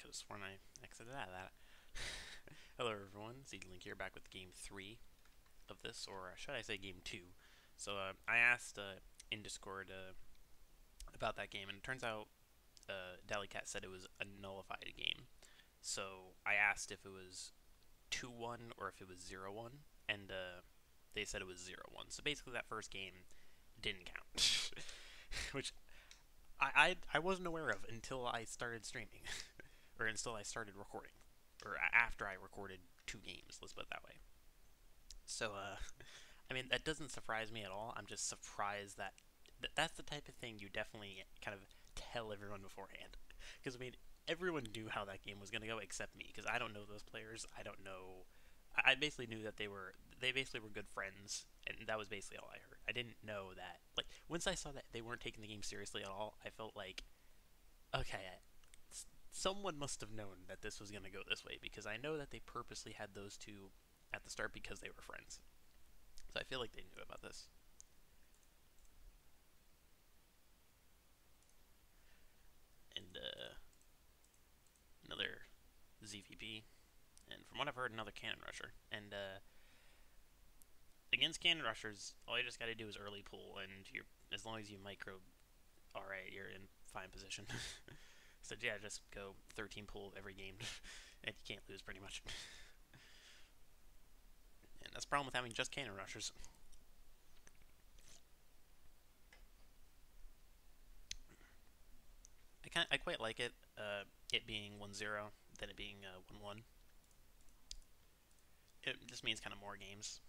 could have sworn I exited out of that. Hello everyone, JinLair here, back with game 3 of this, or should I say game 2. So I asked in Discord about that game, and it turns out Dalicat said it was a nullified game. So I asked if it was 2-1 or if it was 0-1, and they said it was 0-1. So basically that first game didn't count, which I wasn't aware of until I started streaming, or until I started recording, or after I recorded 2 games. Let's put it that way. So, I mean, that doesn't surprise me at all. I'm just surprised that that's the type of thing you definitely kind of tell everyone beforehand. Because I mean, everyone knew how that game was gonna go except me, because I don't know those players. I don't know. I basically knew that they basically were good friends, and that was basically all I heard. I didn't know that. Like once I saw that they weren't taking the game seriously at all, I felt like, okay, someone must have known that this was gonna go this way, because I know that they purposely had those two at the start because they were friends. So I feel like they knew about this. And another ZVP, and from what I've heard, another cannon rusher. And against cannon rushers, all you just got to do is early pull, and you're as long as you micro, all right, you're in fine position. So yeah, just go 13 pull every game, and you can't lose pretty much. And that's the problem with having just cannon rushers. I quite like it. It being 1-0 than it being 1-1. It just means kind of more games.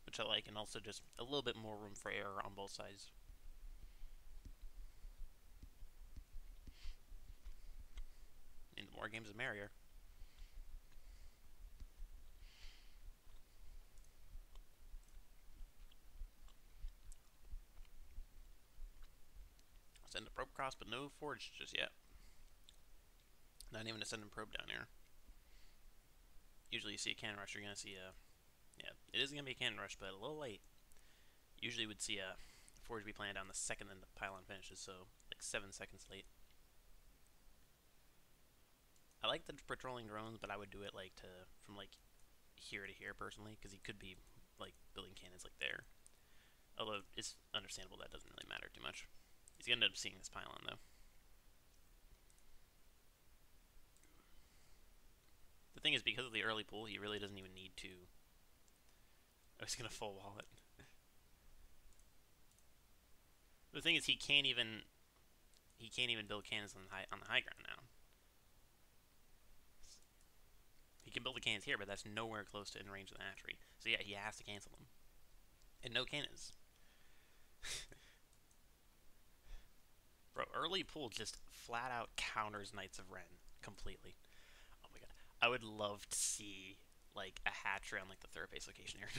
Which I like, and also just a little bit more room for error on both sides. I mean, the more games, the merrier. Send a probe across, but no forge just yet. Not even a send a probe down here. Usually you see a cannon rush, you're going to see a... Yeah, it is going to be a cannon rush, but a little late. Usually you would see a forge be planted down the second then the pylon finishes, so like 7 seconds late. I like the patrolling drones, but I would do it like from like here to here personally, because he could be like building cannons like there. Although it's understandable that doesn't really matter too much. He's going to end up seeing this pylon though. The thing is, because of the early pull, he really doesn't even need to... Oh, he's going to full wall it. The thing is, he can't even build cannons on the high ground now. He can build the cannons here, but that's nowhere close to in range of the hatchery. So yeah, he has to cancel them. And no cannons. Bro, early pull just flat out counters Knights of Ren completely. Oh my god. I would love to see like a hatchery on like the third base location here.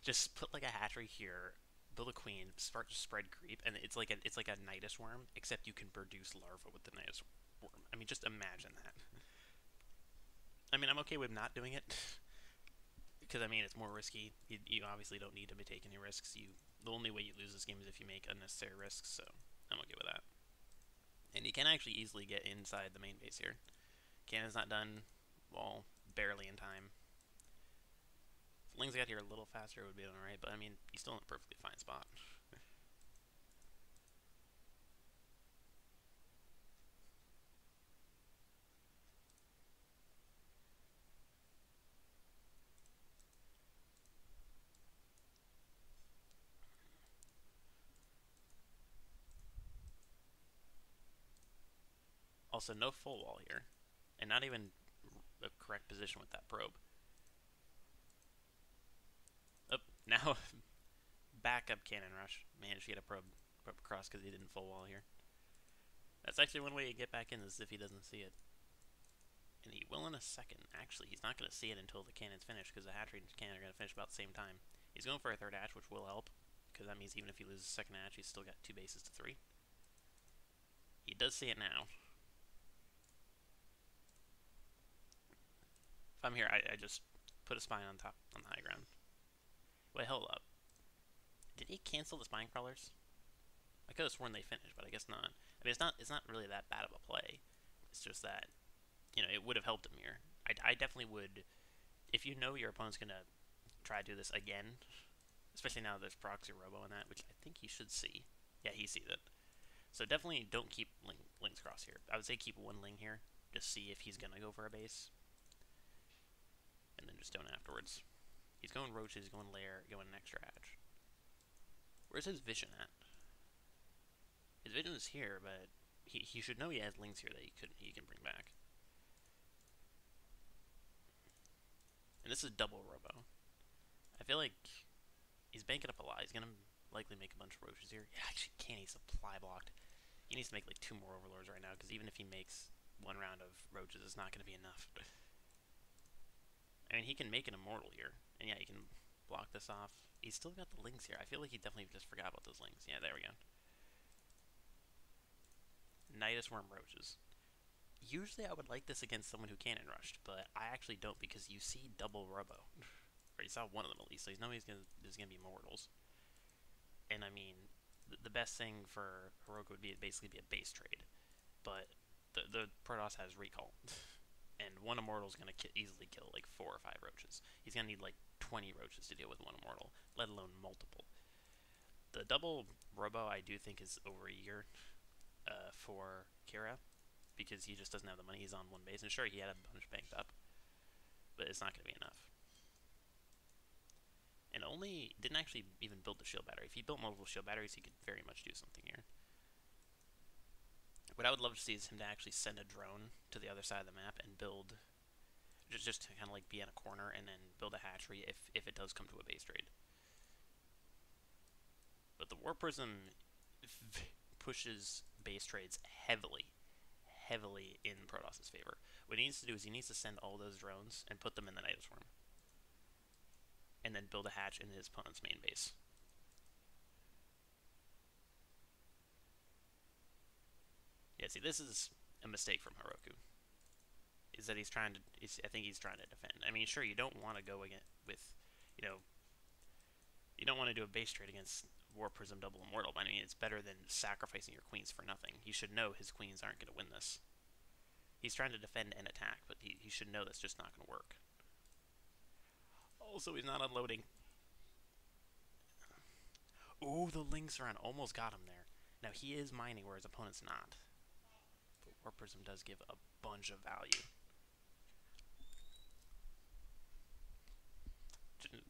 just put like a hatchery here, build a queen, start to spread creep, and it's like a Nidus worm, except you can produce larvae with the Nidus worm. I mean, just imagine that. I mean, I'm okay with not doing it because I mean it's more risky. You obviously don't need to be taking any risks. The only way you lose this game is if you make unnecessary risks. So I'm okay with that. And you can actually easily get inside the main base here. Cannon's not done. Wall barely in time. If Lings got here a little faster, it would be alright. But I mean, he's still in a perfectly fine spot. Also, no full wall here, and not even a correct position with that probe. Oh, now backup cannon rush. Managed to get a probe across because he didn't full wall here. That's actually one way to get back in, is if he doesn't see it. And he will in a second. Actually, he's not going to see it until the cannon's finished, because the hatchery and cannon are going to finish about the same time. He's going for a third hatch, which will help, because that means even if he loses the second hatch, he's still got 2 bases to 3. He does see it now. If I'm here, I just put a spine on top, on the high ground. Wait, hold up. Did he cancel the spine crawlers? I could have sworn they finished, but I guess not. I mean, it's not really that bad of a play. It's just that, you know, it would have helped him here. I definitely would, if you know your opponent's going to try to do this again, especially now there's proxy robo in that, which I think he should see. Yeah, he sees it. So definitely don't keep lings cross here. I would say keep one ling here, just see if he's going to go for a base, and then just don't afterwards. He's going roaches, he's going lair, going an extra hatch. Where's his vision at? His vision is here, but he should know he has lings here that he can bring back. And this is double robo. I feel like he's banking up a lot. He's gonna likely make a bunch of roaches here. Yeah, actually can't. He's supply blocked. He needs to make like 2 more overlords right now, because even if he makes 1 round of roaches, it's not gonna be enough. I mean, he can make an immortal here, and yeah, he can block this off. He's still got the lings here. I feel like he definitely just forgot about those lings. Yeah, there we go. Nidus Worm roaches. Usually I would like this against someone who cannon rushed, but I actually don't, because you see double robo. Or you saw one of them at least, so you know there's gonna be mortals. And I mean, the best thing for Harroku would be basically be a base trade, but the Protoss has recall, and one immortal is gonna easily kill like 4 or 5 roaches. He's gonna need like 20 roaches to deal with one immortal, let alone multiple. The double robo I do think is over a year for Kira, because he just doesn't have the money. He's on 1 base, and sure, he had a bunch banked up, but it's not going to be enough. And only didn't actually even build the shield battery. If he built multiple shield batteries, he could very much do something here. What I would love to see is him to actually send a drone to the other side of the map and build, just to kind of like be in a corner, and then build a hatchery if it does come to a base trade. But the War Prism pushes base trades heavily in Protosses' favor. What he needs to do is he needs to send all those drones and put them in the Nidus Worm, and then build a hatch in his opponent's main base. Yeah, see, this is a mistake from Harroku. Is that he's trying to? I think he's trying to defend. I mean, sure, you don't want to go again with, you know, you don't want to do a base trade against War Prism double immortal. But I mean, it's better than sacrificing your queens for nothing. He should know his queens aren't going to win this. He's trying to defend and attack, but he should know that's just not going to work. Also, he's not unloading. Ooh, the Lynx run almost got him there. Now, he is mining where his opponent's not. But War Prism does give a bunch of value.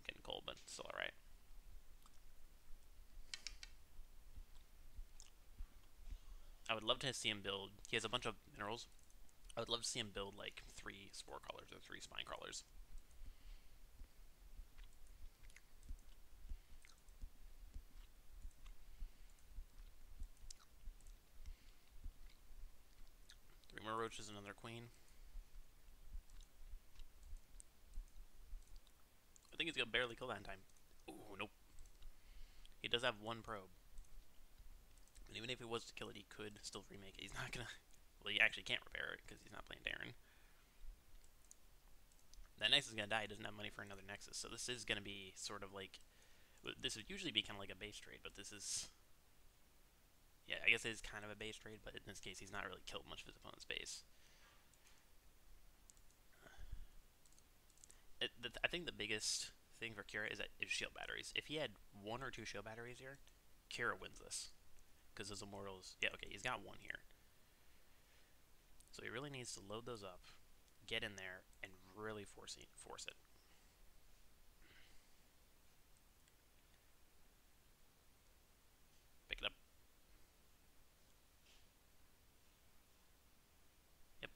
Getting cold, but still alright. I would love to see him build. He has a bunch of minerals. I would love to see him build like 3 spore crawlers or 3 spine crawlers. Three more roaches, another queen. I think he's gonna barely kill that in time. Ooh, nope. He does have 1 probe. And even if he was to kill it, he could still remake it. He's not gonna. Well, he actually can't repair it because he's not playing Darren. That Nexus is gonna die. He doesn't have money for another Nexus, so this is gonna be sort of like. This would usually be kind of like a base trade, but this is. Yeah, I guess it is kind of a base trade, but in this case, he's not really killed much of his opponent's base. I think the biggest thing for Kira is shield batteries. If he had 1 or 2 shield batteries here, Kira wins this. Because those immortals, yeah, okay, he's got 1 here. So he really needs to load those up, get in there, and really force it. Pick it up. Yep.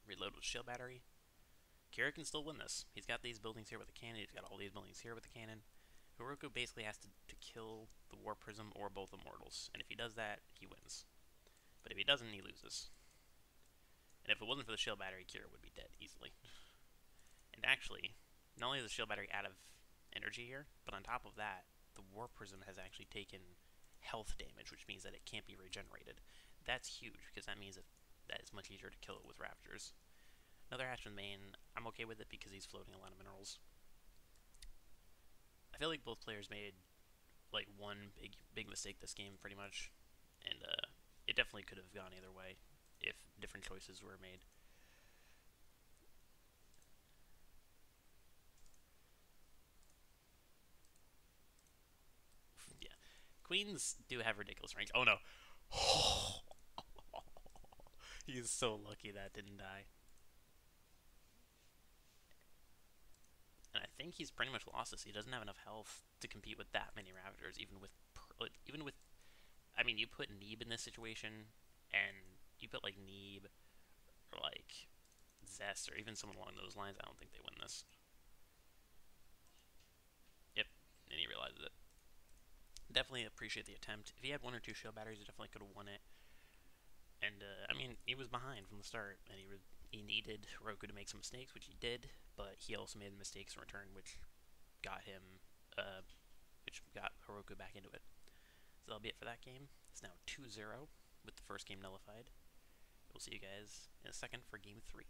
Reload with shield battery. Kira can still win this. He's got these buildings here with a cannon. He's got all these buildings here with a cannon. Harroku basically has to kill the War Prism or both immortals. And if he does that, he wins. But if he doesn't, he loses. And if it wasn't for the shield battery, Kira would be dead easily. And actually, not only is the shield battery out of energy here, but on top of that, the War Prism has actually taken health damage, which means that it can't be regenerated. That's huge, because that means that it's much easier to kill it with Raptors. Another hatchman main, I'm okay with it because he's floating a lot of minerals. I feel like both players made like one big mistake this game pretty much, and it definitely could have gone either way if different choices were made. Yeah, queens do have ridiculous range. Oh no, he is so lucky that didn't die. And I think he's pretty much lost this. He doesn't have enough health to compete with that many Raptors, even with. I mean, you put Neeb in this situation, and you put like Neeb or like Zest or even someone along those lines. I don't think they win this. Yep, and he realizes it. Definitely appreciate the attempt. If he had one or two shield batteries, he definitely could have won it. And I mean, he was behind from the start, and he needed Harroku to make some mistakes, which he did. But he also made mistakes in return, got him, uh, which got Harroku back into it. So that'll be it for that game. It's now 2-0 with the first game nullified. We'll see you guys in a second for game 3.